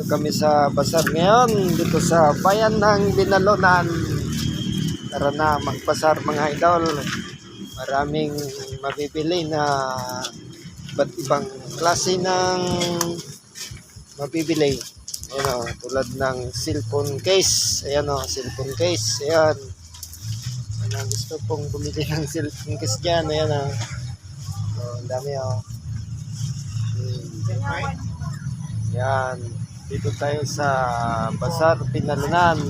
Dito kami sa Basar ngayon, dito sa bayan ng Binalonan. Tara na magbasar mga idol. Maraming mabibili na iba't ibang klase ng mabibili. Ayan o, tulad ng cellphone case. Ayan o, cellphone case. Ayan. Ano gusto pong bumili ng cellphone case dyan. Ayan o. Ang dami o. Yan. Dito tayo sa Basar, Binalonan.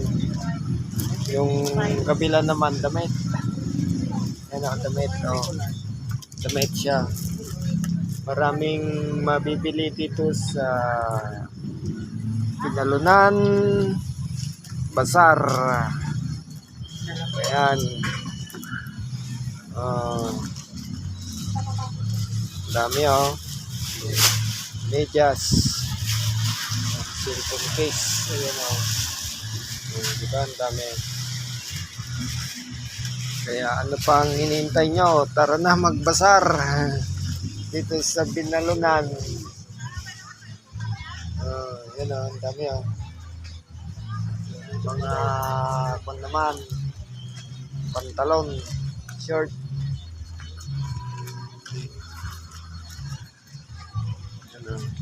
Yung kabila naman, damit. Yan o, damit. O. Damit siya. Maraming mabibili dito sa Binalonan Basar. Ayan. Dami o. Medyas. Cellphone case. Ayan o. Diba? Ang dami. Kaya ano pang hinihintay nyo? Tara na magbasar. Dito sa Binalonan. Yan o. Ang dami o. Mga kung naman. Pantalon. Short.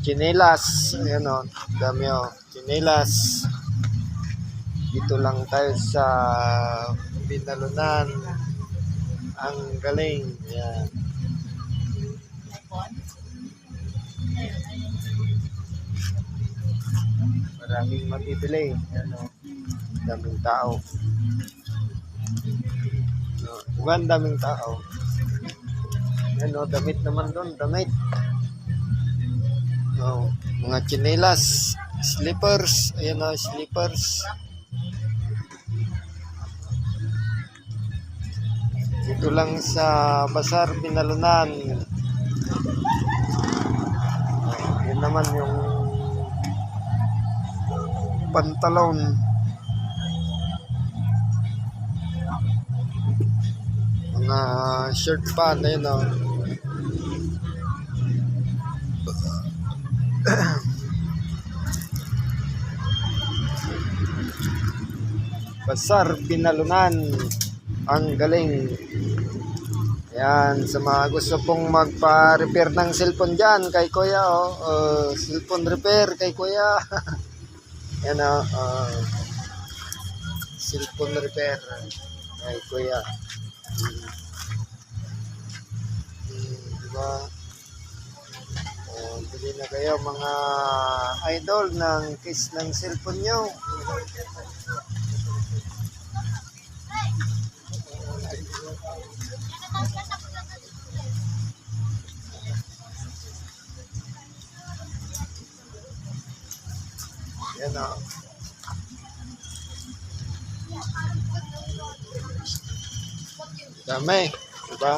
Chinelas. Ayan o. Dami o. Chinelas. Dito lang tayo sa Binalonan. Ang galing. Ayan. Maraming mabibili. Ayan o. Daming tao. Diba ang daming tao? Ayan o. Damit naman doon. Damit. Mga chinelas, slippers, ayan o, slippers. Dito lang sa Basar, Binalonan. Yan naman yung pantalon. Mga shirt pa, ayan o. Basar, Binalonan. Ang galing. Ayan, sa mga gusto pong magpa-repair ng cellphone dyan kay Kuya cellphone repair kay Kuya. Ayan o, cellphone repair kay Kuya. Diba? Bili na kayo mga idol ng case ng cellphone nyo. Yan o. Dami. Diba?